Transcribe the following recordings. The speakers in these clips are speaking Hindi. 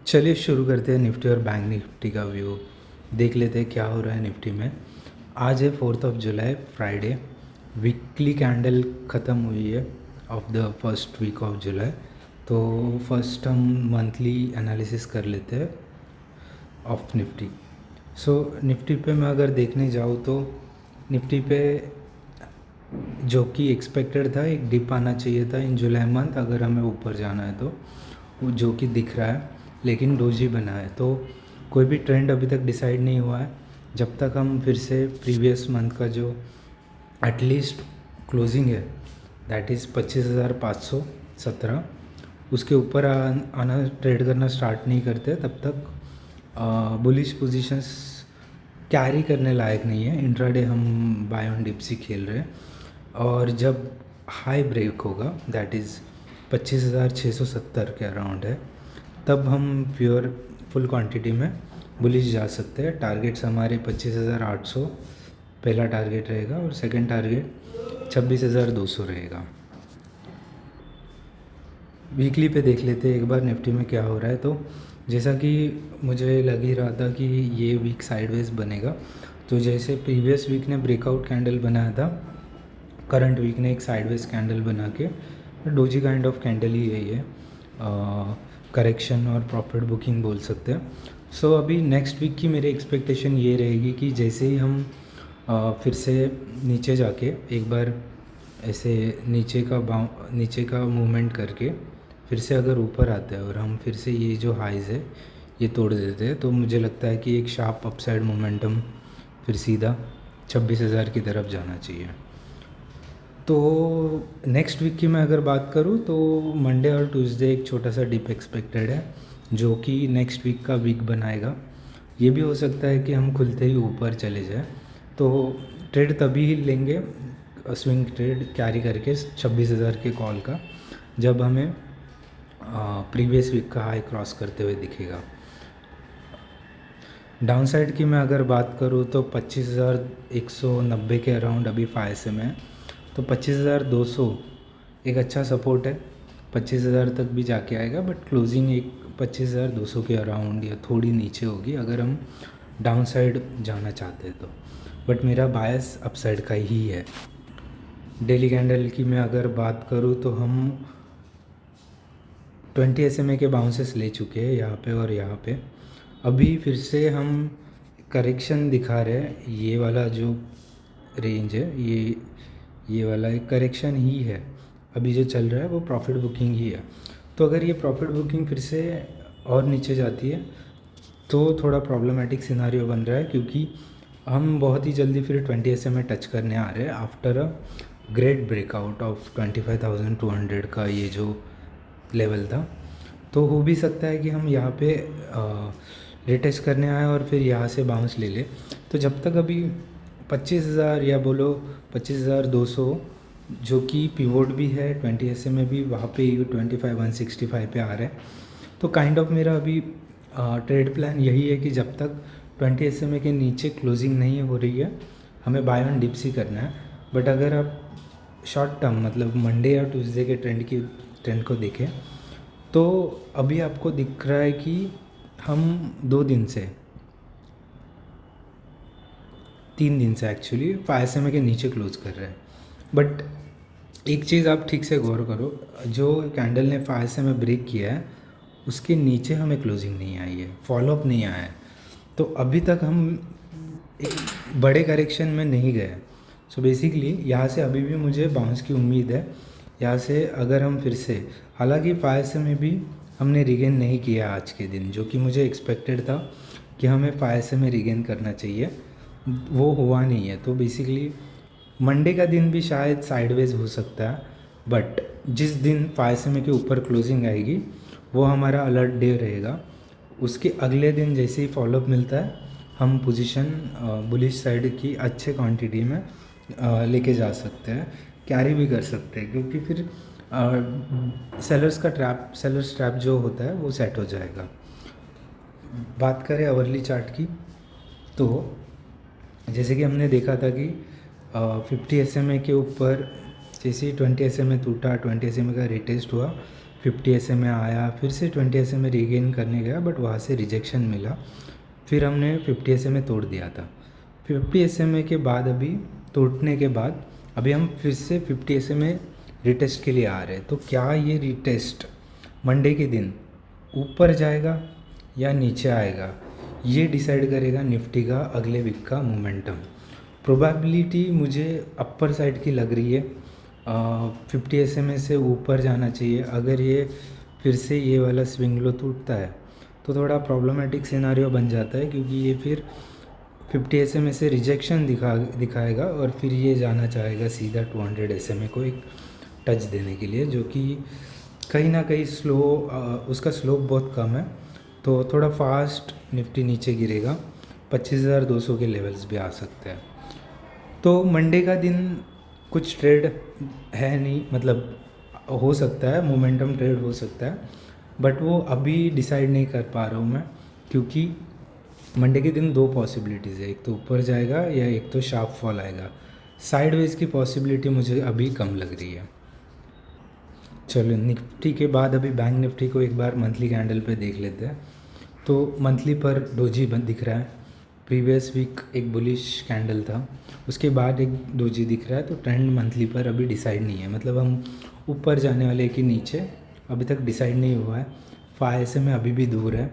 चलिए शुरू करते हैं निफ्टी और बैंक निफ्टी का व्यू। देख लेते हैं क्या हो रहा है निफ्टी में। आज है 4 जुलाई फ्राइडे। वीकली कैंडल ख़त्म हुई है of the first week of July. तो फर्स्ट हम मंथली एनालिसिस कर लेते हैं ऑफ निफ्टी। निफ्टी पे मैं अगर देखने जाऊँ तो निफ्टी पे जो कि एक्सपेक्टेड था एक डिप आना चाहिए था इन जुलाई मंथ अगर हमें ऊपर जाना है तो, वो जो कि दिख रहा है, लेकिन डोजी बना है। तो कोई भी ट्रेंड अभी तक डिसाइड नहीं हुआ है जब तक हम फिर से प्रीवियस मंथ का जो एटलीस्ट क्लोजिंग है दैट इज़ 25,517 उसके ऊपर आना ट्रेड करना स्टार्ट नहीं करते तब तक बुलिश पोजीशंस कैरी करने लायक नहीं है। इंट्राडे हम बाय ऑन डिप्स ही खेल रहे हैं और जब हाई ब्रेक होगा दैट इज़ 25,670 के अराउंड है तब हम प्योर फुल क्वांटिटी में बुलिश जा सकते हैं। टारगेट्स हमारे 25,800 पहला टारगेट रहेगा और सेकंड टारगेट 26,200 रहेगा। वीकली पे देख लेते हैं एक बार निफ्टी में क्या हो रहा है। तो जैसा कि मुझे लग ही रहा था कि ये वीक साइडवेज बनेगा, तो जैसे प्रीवियस वीक ने ब्रेकआउट कैंडल बनाया था, करंट वीक ने एक साइडवेज कैंडल बना के डोजी काइंड ऑफ कैंडल ही है ये। करेक्शन और प्रॉफिट बुकिंग बोल सकते हैं। अभी नेक्स्ट वीक की मेरी एक्सपेक्टेशन ये रहेगी कि जैसे ही हम फिर से नीचे जाके एक बार ऐसे नीचे का मूवमेंट करके फिर से अगर ऊपर आते हैं और हम फिर से ये जो हाइज़ है ये तोड़ देते हैं तो मुझे लगता है कि एक शार्प अपसाइड मोमेंटम फिर सीधा 26,000 की तरफ जाना चाहिए। तो नेक्स्ट वीक की मैं अगर बात करूँ तो मंडे और ट्यूसडे एक छोटा सा डिप एक्सपेक्टेड है जो कि नेक्स्ट वीक का वीक बनाएगा। ये भी हो सकता है कि हम खुलते ही ऊपर चले जाए, तो ट्रेड तभी ही लेंगे स्विंग ट्रेड कैरी करके 26,000 के कॉल का जब हमें प्रीवियस वीक का हाई क्रॉस करते हुए दिखेगा। डाउन साइड की मैं अगर बात करूँ तो 25,190 के अराउंड अभी 5 है, तो 25,200 एक अच्छा सपोर्ट है। 25,000 तक भी जाके आएगा बट क्लोजिंग एक 25,200 के अराउंड या थोड़ी नीचे होगी अगर हम डाउन साइड जाना चाहते हैं तो। बट मेरा बायस अपसाइड का ही है। डेली कैंडल की मैं अगर बात करूँ तो हम 20 SMA के बाउंसेस ले चुके हैं यहाँ पे और यहाँ पे। अभी फिर से हम करेक्शन दिखा रहे हैं। ये वाला जो रेंज है ये वाला एक करेक्शन ही है। अभी जो चल रहा है वो प्रॉफिट बुकिंग ही है। तो अगर ये प्रॉफिट बुकिंग फिर से और नीचे जाती है तो थोड़ा प्रॉब्लमेटिक सिनारियो बन रहा है, क्योंकि हम बहुत ही जल्दी फिर 20 SMA टच करने आ रहे हैं after a great breakout of 25,200 का ये जो लेवल था। तो हो भी सकता है कि हम यहाँ पे रिटेस्ट करने आए और फिर यहाँ से बाउंस ले ले। तो जब तक अभी 25,000 या बोलो 25,200 जो कि पिवोट भी है 20 SMA भी वहाँ पे 25,165 पे आ रहा है। तो काइंड ऑफ मेरा अभी ट्रेड प्लान यही है कि जब तक 20 SMA के नीचे क्लोजिंग नहीं हो रही है हमें बाय ऑन डिप्स ही करना है। बट अगर आप शॉर्ट टर्म मतलब मंडे या ट्यूसडे के ट्रेंड को देखें तो अभी आपको दिख रहा है कि हम 3 दिन से एक्चुअली 5 SMA के नीचे क्लोज कर रहे हैं। बट एक चीज़ आप ठीक से गौर करो, जो कैंडल ने 5 SMA ब्रेक किया है उसके नीचे हमें क्लोजिंग नहीं आई है, फॉलोअप नहीं आया है। तो अभी तक हम एक बड़े करेक्शन में नहीं गए। बेसिकली यहाँ से अभी भी मुझे बाउंस की उम्मीद है। यहाँ से अगर हम फिर से, हालांकि 5 SMA भी हमने रिगेन नहीं किया आज के दिन, जो कि मुझे एक्सपेक्टेड था कि हमें 5 SMA रिगेन करना चाहिए, वो हुआ नहीं है। तो बेसिकली मंडे का दिन भी शायद साइडवेज हो सकता है, बट जिस दिन 5 SMA के ऊपर क्लोजिंग आएगी वो हमारा अलर्ट डे रहेगा। उसके अगले दिन जैसे ही फॉलोअप मिलता है हम पोजीशन बुलिश साइड की अच्छे क्वांटिटी में लेके जा सकते हैं, कैरी भी कर सकते हैं, क्योंकि फिर सेलर्स ट्रैप जो होता है वो सेट हो जाएगा। बात करें अवरली चार्ट की तो जैसे कि हमने देखा था कि 50 SMA के ऊपर जैसे ही 20 SMA टूटा, 20 SMA का रिटेस्ट हुआ, 50 एस में आया, फिर से 20 एस में रीगेन करने गया, बट वहाँ से रिजेक्शन मिला। फिर हमने 50 एस में तोड़ दिया था। 50 एस के बाद अभी तोड़ने के बाद अभी हम फिर से 50 एस में रिटेस्ट के लिए आ रहे हैं। तो क्या ये रिटेस्ट मंडे के दिन ऊपर जाएगा या नीचे आएगा, ये डिसाइड करेगा निफ्टी का अगले वीक का मोमेंटम। प्रोबेबिलिटी मुझे अपर साइड की लग रही है, 50 एस से ऊपर जाना चाहिए। अगर ये फिर से ये वाला स्विंग लो टूटता है तो थोड़ा प्रॉब्लमेटिक सिनारियो बन जाता है, क्योंकि ये फिर 50 एस से रिजेक्शन दिखाएगा और फिर ये जाना चाहेगा सीधा 200 एस को एक टच देने के लिए, जो कि कहीं ना कहीं उसका स्लोप बहुत कम है। तो थोड़ा फास्ट निफ्टी नीचे गिरेगा, 25,200 के लेवल्स भी आ सकते हैं। तो मंडे का दिन कुछ ट्रेड है नहीं, मतलब हो सकता है मोमेंटम ट्रेड हो सकता है, बट वो अभी डिसाइड नहीं कर पा रहा हूँ मैं, क्योंकि मंडे के दिन 2 पॉसिबिलिटीज़ है, एक तो ऊपर जाएगा या एक तो शार्प फॉल आएगा। साइडवेज की पॉसिबिलिटी मुझे अभी कम लग रही है। चलो निफ्टी के बाद अभी बैंक निफ्टी को एक बार मंथली कैंडल पे देख लेते हैं। तो मंथली पर डोजी दिख रहा है, प्रीवियस वीक एक बुलिश कैंडल था, उसके बाद एक डोजी दिख रहा है। तो ट्रेंड मंथली पर अभी डिसाइड नहीं है, मतलब हम ऊपर जाने वाले कि नीचे अभी तक डिसाइड नहीं हुआ है। 5 एस में अभी भी दूर है,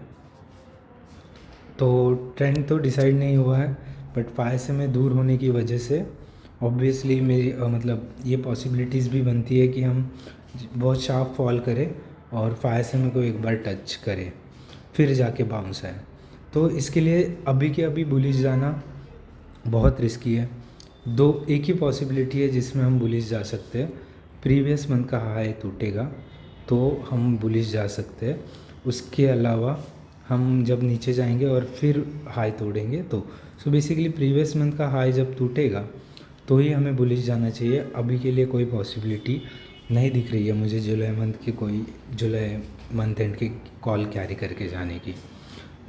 तो ट्रेंड तो डिसाइड नहीं हुआ है, बट 5 एस में दूर होने की वजह से ऑब्वियसली मेरी मतलब ये पॉसिबिलिटीज़ भी बनती है कि हम बहुत शार्प फॉल करें और 5 एस को एक बार टच करें, फिर जाके बाउंस आए। तो इसके लिए अभी के अभी बुलिश जाना बहुत रिस्की है। एक ही पॉसिबिलिटी है जिसमें हम बुलिश जा सकते हैं, प्रीवियस मंथ का हाई टूटेगा तो हम बुलिश जा सकते हैं। उसके अलावा हम जब नीचे जाएंगे और फिर हाई तोड़ेंगे तो सो बेसिकली प्रीवियस मंथ का हाई जब टूटेगा तो ही हमें बुलिश जाना चाहिए। अभी के लिए कोई पॉसिबिलिटी नहीं दिख रही है मुझे जुलाई मंथ एंड की कॉल कैरी करके जाने की,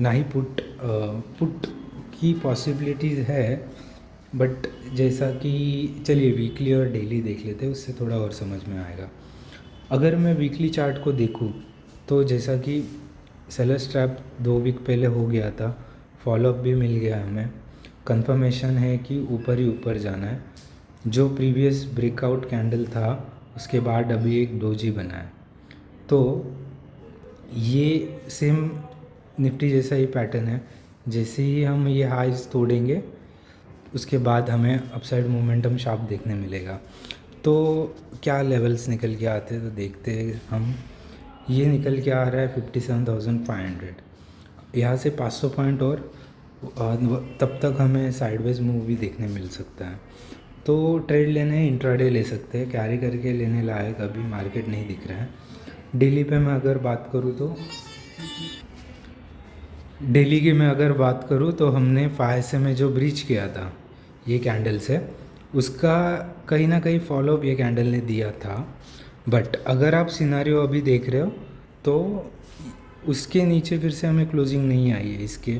ना ही पुट की पॉसिबिलिटीज़ है। बट जैसा कि चलिए वीकली और डेली देख लेते हैं, उससे थोड़ा और समझ में आएगा। अगर मैं वीकली चार्ट को देखूँ तो जैसा कि सेलर स्ट्रैप 2 वीक पहले हो गया था, फॉलोअप भी मिल गया हमें, कंफर्मेशन है कि ऊपर ही ऊपर जाना है। जो प्रीवियस ब्रेकआउट कैंडल था उसके बाद अभी एक डोजी बना है, तो ये सेम निफ्टी जैसा ही पैटर्न है। जैसे ही हम ये हाइज तोड़ेंगे उसके बाद हमें अपसाइड मोमेंटम शार्प देखने मिलेगा। तो क्या लेवल्स निकल के आते हैं तो देखते हैं हम। ये निकल के आ रहा है 57,500, यहाँ से 500 पॉइंट और तब तक हमें साइडवेज मूव भी देखने मिल सकता है। तो ट्रेड लेने इंट्राडे ले सकते हैं, कैरी करके लेने लायक अभी मार्केट नहीं दिख रहा है। डेली पे मैं अगर बात करूँ तो डेली की मैं अगर बात करूँ तो हमने 5 एस में जो ब्रीच किया था ये कैंडल से, उसका कहीं ना कहीं फॉलोअप ये कैंडल ने दिया था। बट अगर आप सिनारियो अभी देख रहे हो तो उसके नीचे फिर से हमें क्लोजिंग नहीं आई है, इसके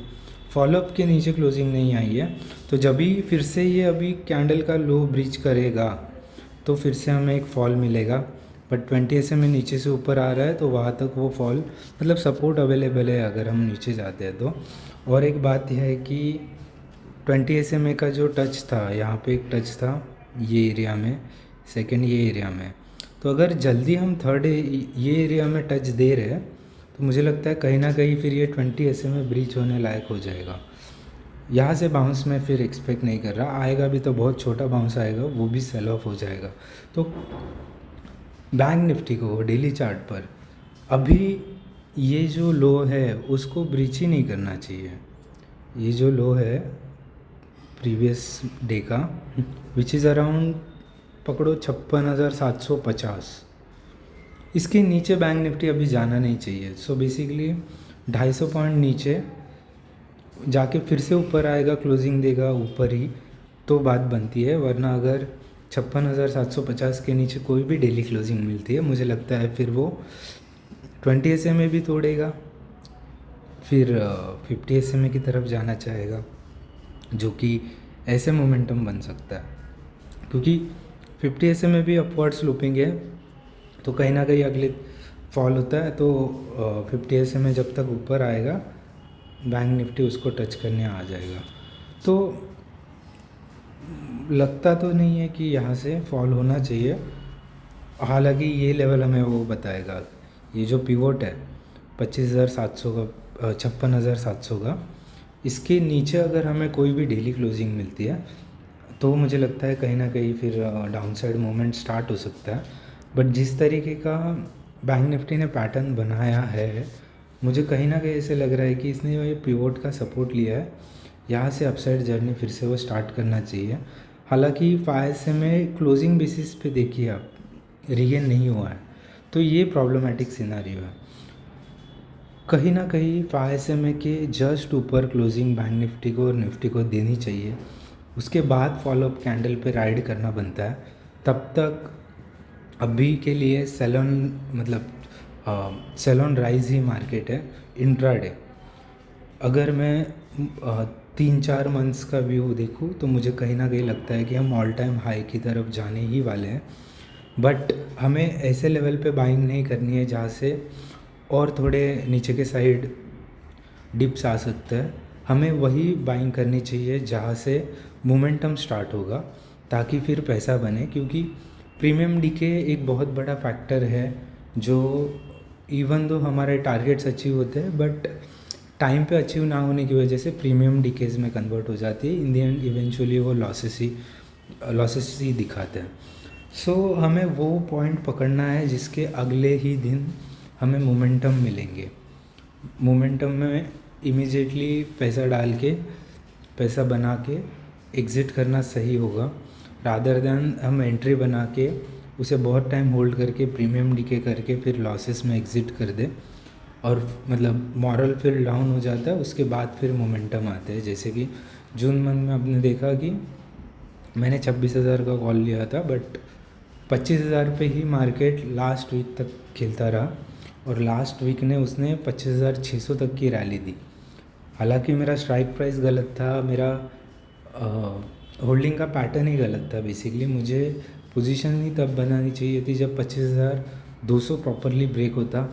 फॉलोअप के नीचे क्लोजिंग नहीं आई है। तो जब भी फिर से ये अभी कैंडल का लो ब्रीच करेगा तो फिर से हमें एक फॉल मिलेगा। बट 20 एस में नीचे से ऊपर आ रहा है तो वहाँ तक वो फॉल मतलब सपोर्ट अवेलेबल है अगर हम नीचे जाते हैं तो। और एक बात यह है कि 20 एस का जो टच था, यहाँ पे एक टच था ये एरिया में, सेकंड ये एरिया में, तो अगर जल्दी हम थर्ड ये एरिया में टच दे रहे हैं तो मुझे लगता है कहीं ना कहीं फिर ये 20 एस में ब्रीच होने लायक हो जाएगा। यहाँ से बाउंस मैं फिर एक्सपेक्ट नहीं कर रहा, आएगा भी तो बहुत छोटा बाउंस आएगा, वो भी सेल ऑफ हो जाएगा। तो बैंक निफ्टी को डेली चार्ट पर अभी ये जो लो है उसको ब्रीच ही नहीं करना चाहिए। ये जो लो है प्रीवियस डे का विच इज़ अराउंड पकड़ो 56,750, इसके नीचे बैंक निफ्टी अभी जाना नहीं चाहिए। सो बेसिकली 250 पॉइंट नीचे जाके फिर से ऊपर आएगा, क्लोजिंग देगा ऊपर ही तो बात बनती है, वरना अगर 56,750 के नीचे कोई भी डेली क्लोजिंग मिलती है मुझे लगता है फिर वो 20 एस में भी तोड़ेगा, फिर 50 एस की तरफ जाना चाहेगा, जो कि ऐसे मोमेंटम बन सकता है। क्योंकि 50 एस में भी अपवर्ड स्लोपिंग है, तो कहीं ना कहीं अगले फॉल होता है तो 50 में जब तक ऊपर आएगा बैंक निफ्टी उसको टच करने आ जाएगा। तो लगता तो नहीं है कि यहाँ से फॉल होना चाहिए, हालांकि ये लेवल हमें वो बताएगा। ये जो पिवोट है 25,700 का, 56,700 का, इसके नीचे अगर हमें कोई भी डेली क्लोजिंग मिलती है तो मुझे लगता है कहीं ना कहीं फिर डाउन साइड मूवमेंट स्टार्ट हो सकता है। बट जिस तरीके का बैंक निफ्टी ने पैटर्न बनाया है, मुझे कहीं ना कहीं ऐसे लग रहा है कि इसने ये पिवोट का सपोर्ट लिया है, यहाँ से अपसाइड जर्नी फिर से वो स्टार्ट करना चाहिए। हालांकि 5 में क्लोजिंग बेसिस पे देखिए आप रीगेन नहीं हुआ है, तो ये प्रॉब्लमेटिक सिनारियो है। कहीं ना कहीं 5 के जस्ट ऊपर क्लोजिंग बैंक निफ्टी को और निफ्टी को देनी चाहिए, उसके बाद फॉलोअप कैंडल पे राइड करना बनता है। तब तक अभी के लिए सेल ऑन राइज ही मार्केट है इंट्राडे। अगर मैं 3-4 मंथ्स का व्यू देखूँ तो मुझे कहीं ना कहीं लगता है कि हम ऑल टाइम हाई की तरफ जाने ही वाले हैं। बट हमें ऐसे लेवल पे बाइंग नहीं करनी है जहाँ से और थोड़े नीचे के साइड डिप्स आ सकते हैं। हमें वही बाइंग करनी चाहिए जहाँ से मोमेंटम स्टार्ट होगा, ताकि फिर पैसा बने। क्योंकि प्रीमियम डीके एक बहुत बड़ा फैक्टर है, जो इवन दो हमारे टारगेट्स अचीव होते हैं बट टाइम पे अचीव ना होने की वजह से प्रीमियम डीकेज में कन्वर्ट हो जाती है। इन दी एंड इवेंचुअली वो लॉसेस ही दिखाते हैं। सो हमें वो पॉइंट पकड़ना है जिसके अगले ही दिन हमें मोमेंटम मिलेंगे। मोमेंटम में इमीडिएटली पैसा डाल के, पैसा बना के एग्ज़िट करना सही होगा, रादर दैन हम एंट्री बना के उसे बहुत टाइम होल्ड करके प्रीमियम डीके करके फिर लॉसेस में एग्ज़िट कर दे और मॉरल फिर डाउन हो जाता है। उसके बाद फिर मोमेंटम आते हैं। जैसे कि जून मंथ में आपने देखा कि मैंने 26,000 का कॉल लिया था, बट 25,000 पे ही मार्केट लास्ट वीक तक खेलता रहा और लास्ट वीक ने उसने 25,600 तक की रैली दी। हालांकि मेरा स्ट्राइक प्राइस गलत था, मेरा होल्डिंग का पैटर्न ही गलत था। बेसिकली मुझे पोजीशन ही तब बनानी चाहिए थी जब 25,200 प्रॉपरली ब्रेक होता।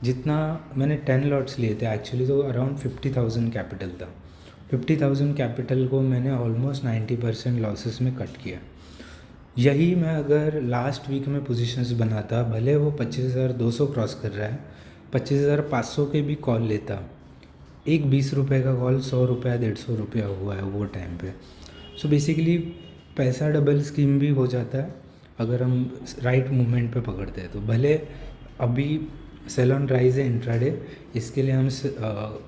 जितना मैंने 10 लॉट्स लिए थे एक्चुअली, तो अराउंड 50,000 कैपिटल था। 50,000 कैपिटल को मैंने ऑलमोस्ट 90% लॉसेस में कट किया। यही मैं अगर लास्ट वीक में पोजीशंस बनाता, भले वो 25,200 क्रॉस कर रहा है, 25,500 के भी कॉल लेता, एक 20 रुपये का कॉल 100 रुपया 150 रुपया हुआ है वो टाइम पे। सो बेसिकली पैसा डबल स्कीम भी हो जाता है अगर हम राइट मूवमेंट पे पकड़ते हैं। तो भले अभी सेल ऑन राइज है इंट्राडे, इसके लिए हम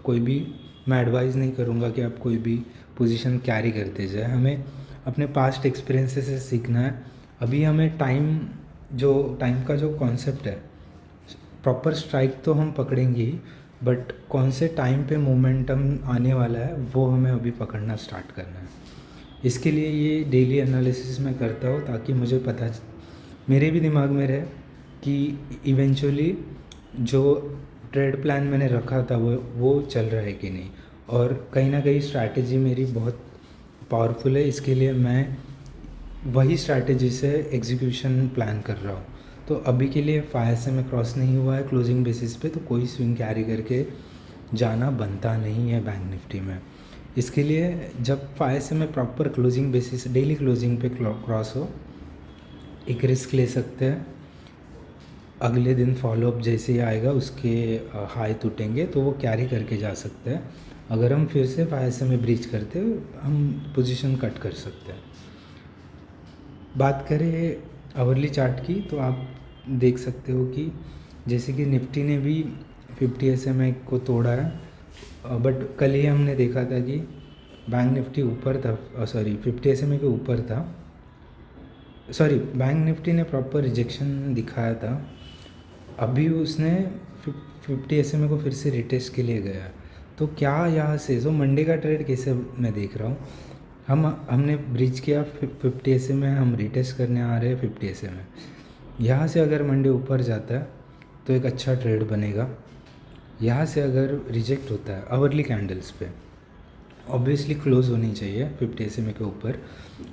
कोई भी, मैं एडवाइज़ नहीं करूँगा कि आप कोई भी पोजीशन कैरी करते जाए। हमें अपने पास्ट एक्सपीरियंसेस से सीखना है। अभी हमें टाइम का जो कॉन्सेप्ट है, प्रॉपर स्ट्राइक तो हम पकड़ेंगे ही, बट कौन से टाइम पे मोमेंटम आने वाला है वो हमें अभी पकड़ना स्टार्ट करना है। इसके लिए ये डेली एनालिसिस मैं करता हूँ, ताकि मुझे मेरे भी दिमाग में रहे कि इवेंचुअली जो ट्रेड प्लान मैंने रखा था वो चल रहा है कि नहीं, और कहीं ना कहीं स्ट्रैटेजी मेरी बहुत पावरफुल है। इसके लिए मैं वही स्ट्रैटेजी से एग्जीक्यूशन प्लान कर रहा हूँ। तो अभी के लिए 5 में क्रॉस नहीं हुआ है क्लोजिंग बेसिस पे, तो कोई स्विंग कैरी करके जाना बनता नहीं है बैंक निफ्टी में। इसके लिए जब 5 में proper closing basis, daily closing पे क्रॉस हो, एक रिस्क ले सकते हैं। अगले दिन फॉलोअप जैसे ही आएगा उसके हाई टूटेंगे तो वो कैरी करके जा सकते हैं। अगर हम फिर से 5 में ब्रीच करते हम पोजीशन कट कर सकते हैं। बात करें आवरली चार्ट की, तो आप देख सकते हो कि जैसे कि निफ्टी ने भी 50 SMA को तोड़ा है, बट कल ही हमने देखा था कि बैंक निफ्टी ऊपर था, 50 SMA के ऊपर था। बैंक निफ्टी ने प्रॉपर रिजेक्शन दिखाया था। अभी उसने 50 SMA को फिर से रिटेस्ट के लिए गया। तो क्या यहाँ से जो मंडे का ट्रेड कैसे मैं देख रहा हूँ, हमने ब्रीच किया 50 SMA, हम रिटेस्ट करने आ रहे हैं 50 SMA। यहाँ से अगर मंडे ऊपर जाता है तो एक अच्छा ट्रेड बनेगा। यहाँ से अगर रिजेक्ट होता है आवरली कैंडल्स पे, ऑब्वियसली क्लोज होनी चाहिए 50 SMA के ऊपर,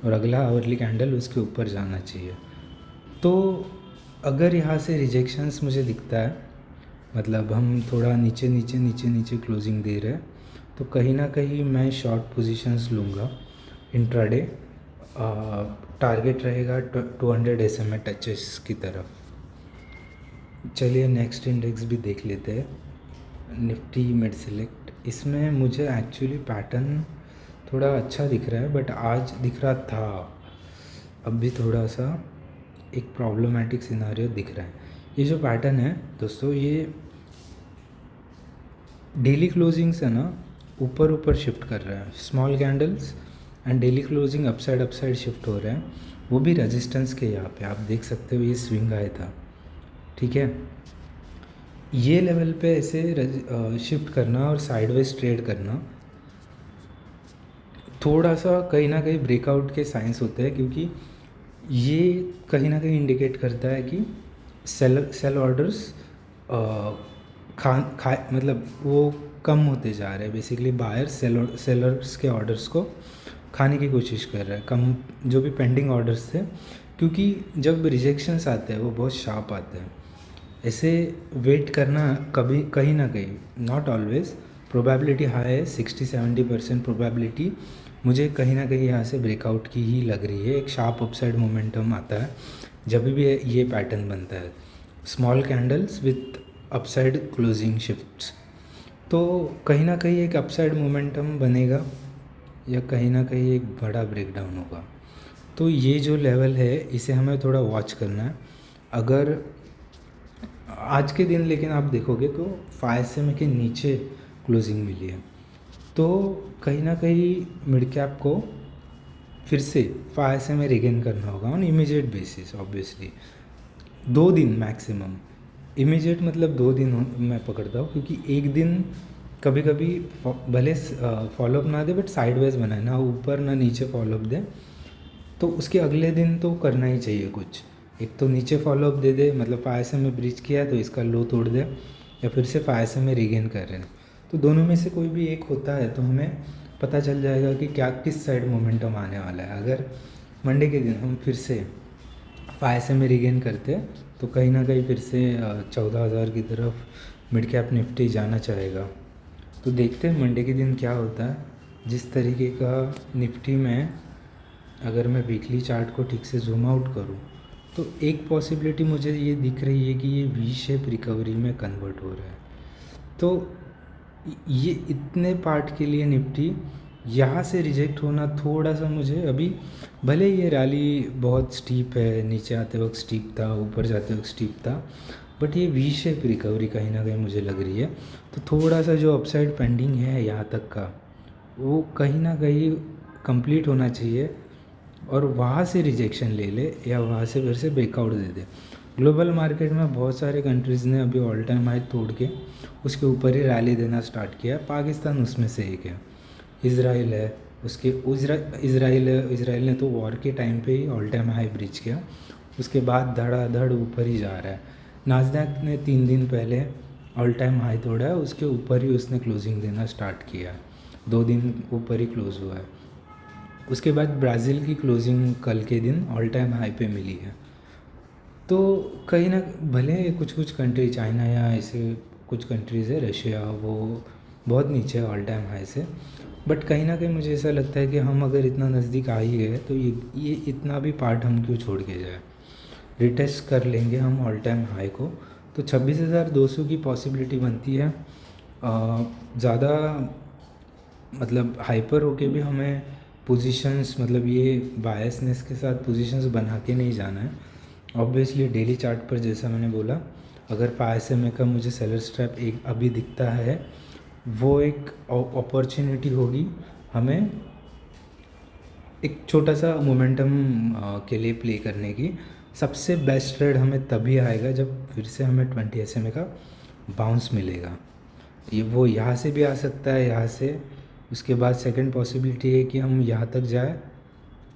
और अगला आवरली कैंडल उसके ऊपर जाना चाहिए। तो अगर यहाँ से रिजेक्शंस मुझे दिखता है मतलब हम थोड़ा नीचे नीचे नीचे नीचे क्लोजिंग दे रहे हैं, तो कहीं ना कहीं मैं शॉर्ट पोजीशंस लूँगा इंट्राडे। टारगेट रहेगा 200 SMA टचेस की तरफ। चलिए नेक्स्ट इंडेक्स भी देख लेते हैं, निफ्टी मिड सेलेक्ट। इसमें मुझे एक्चुअली पैटर्न थोड़ा अच्छा दिख रहा है, बट आज दिख रहा था, अब भी थोड़ा सा एक प्रॉब्लमेटिक सिनारियो दिख रहा है। ये जो पैटर्न है दोस्तों, ये डेली क्लोजिंग से ना ऊपर ऊपर शिफ्ट कर रहा है, small candles and daily closing upside shift हो रहे हैं, वो भी रेजिस्टेंस के यहाँ पे आप देख सकते हो। ये स्विंग आया था, ठीक है। ये लेवल पे ऐसे शिफ्ट करना और साइडवेज ट्रेड करना थोड़ा सा कहीं ना कहीं ब्रेकआउट के साइंस होते हैं, क्योंकि ये कहीं ना कहीं इंडिकेट करता है कि सेल ऑर्डर्स मतलब वो कम होते जा रहे हैं। बेसिकली बायर सेलर्स के ऑर्डर्स को खाने की कोशिश कर रहा है, कम जो भी पेंडिंग ऑर्डर्स थे, क्योंकि जब रिजेक्शंस आते हैं वो बहुत शार्प आते हैं। ऐसे वेट करना कभी कहीं ना कहीं, नॉट ऑलवेज, प्रोबेबिलिटी हाई है, 60-70% प्रोबेबिलिटी मुझे कहीं ना कहीं यहाँ से ब्रेकआउट की ही लग रही है। एक शार्प अपसाइड मोमेंटम आता है जब भी ये पैटर्न बनता है, small candles with upside closing shifts. तो कहीं ना कहीं एक अपसाइड मोमेंटम बनेगा या कहीं ना कहीं एक बड़ा ब्रेकडाउन होगा। तो ये जो लेवल है इसे हमें थोड़ा वॉच करना है। अगर आज के दिन लेकिन आप देखोगे तो 5 SMA के नीचे क्लोजिंग मिली है, तो कहीं ना कहीं मिड कैप को फिर से 5 SMA रिगेन करना होगा ऑन इमीडिएट बेसिस। ऑब्वियसली 2 दिन मैक्सिमम, इमीडिएट मतलब 2 दिन मैं पकड़ता हूँ, क्योंकि एक दिन कभी कभी भले फॉलोअप ना दे बट साइडवेज बनाए, ना ऊपर ना नीचे फॉलोअप दे, तो उसके अगले दिन तो करना ही चाहिए कुछ। एक तो नीचे फॉलोअप दे दे, मतलब 5 SMA ब्रीच किया है तो इसका लो तोड़ दे, या फिर से 5 SMA रिगेन कर रहे हैं, तो दोनों में से कोई भी एक होता है तो हमें पता चल जाएगा कि क्या किस साइड मोमेंटम आने वाला है। अगर मंडे के दिन हम फिर से 5 SMA रिगेन करते हैं तो कहीं ना कहीं फिर से 14,000 की तरफ मिड कैप निफ्टी जाना चाहेगा। तो देखते हैं मंडे के दिन क्या होता है। जिस तरीके का निफ्टी में, अगर मैं वीकली चार्ट को ठीक से जूम आउट करूं, तो एक पॉसिबिलिटी मुझे ये दिख रही है कि ये वी शेप रिकवरी में कन्वर्ट हो रहा है। तो ये इतने पार्ट के लिए निफ्टी यहाँ से रिजेक्ट होना थोड़ा सा मुझे अभी, भले ये रैली बहुत स्टीप है, नीचे आते वक्त स्टीप था, ऊपर जाते वक्त स्टीप था, बट ये वी शेप रिकवरी कहीं ना कहीं मुझे लग रही है। तो थोड़ा सा जो अपसाइड पेंडिंग है यहाँ तक का, वो कहीं ना कहीं कंप्लीट होना चाहिए और वहाँ से रिजेक्शन ले ले या वहाँ से फिर से ब्रेकआउट दे दे। ग्लोबल मार्केट में बहुत सारे कंट्रीज़ ने अभी ऑल टाइम हाई तोड़ के उसके ऊपर ही रैली देना स्टार्ट किया। पाकिस्तान उसमें से एक है, इज़राइल है, उसके इज़राइल ने तो वॉर के टाइम पे ही ऑल टाइम हाई ब्रीच किया, उसके बाद धड़ाधड़ ऊपर ही जा रहा है। नास्डैक ने 3 दिन पहले ऑल टाइम हाई तोड़ा है, उसके ऊपर ही उसने क्लोजिंग देना स्टार्ट किया है, 2 दिन ऊपर ही क्लोज हुआ है। उसके बाद ब्राज़ील की क्लोजिंग कल के दिन ऑल टाइम हाई पे मिली है। तो कहीं ना भले कुछ कंट्री, चाइना या ऐसे कुछ कंट्रीज़ है, रशिया, वो बहुत नीचे है ऑल टाइम हाई से, बट कहीं ना कहीं मुझे ऐसा लगता है कि हम अगर इतना नज़दीक आ ही गए तो ये इतना भी पार्ट हम क्यों छोड़ के जाए। रिटेस्ट कर लेंगे हम ऑल टाइम हाई को, तो 26,200 की पॉसिबिलिटी बनती है। ज़्यादा मतलब हाइपर होके भी हमें पोजीशंस, मतलब ये बायसनेस के साथ पोजीशंस बना के नहीं जाना है। ऑब्वियसली डेली चार्ट पर जैसा मैंने बोला, अगर 5 SMA का मुझे सेलर स्ट्रैप एक अभी दिखता है, वो एक अपॉर्चुनिटी होगी हमें एक छोटा सा मोमेंटम के लिए प्ले करने की। सबसे बेस्ट ट्रेड हमें तभी आएगा जब फिर से हमें 20 SMA का बाउंस मिलेगा। ये वो यहाँ से भी आ सकता है, यहाँ से। उसके बाद सेकंड पॉसिबिलिटी है कि हम यहाँ तक जाए,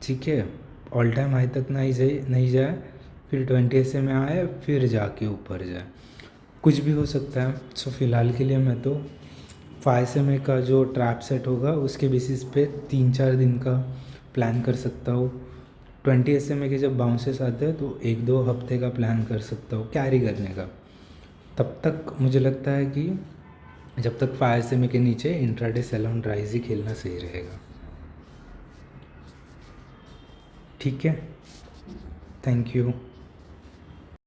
ठीक है, ऑल टाइम हाई तक नहीं जाए, फिर 20 SMA आए, फिर जाके ऊपर जाए, कुछ भी हो सकता है। सो फिलहाल के लिए मैं तो 5 SMA का जो ट्रैप सेट होगा उसके बेसिस पे 3-4 दिन का प्लान कर सकता हूँ। 20 SMA के जब बाउंसेस आते हैं तो 1-2 हफ्ते का प्लान कर सकता हूँ कैरी करने का, तब तक मुझे लगता है कि जब तक फायर सेमी के नीचे इंट्राडे सेल ऑन राइज ही खेलना सही रहेगा। ठीक है, थैंक यू।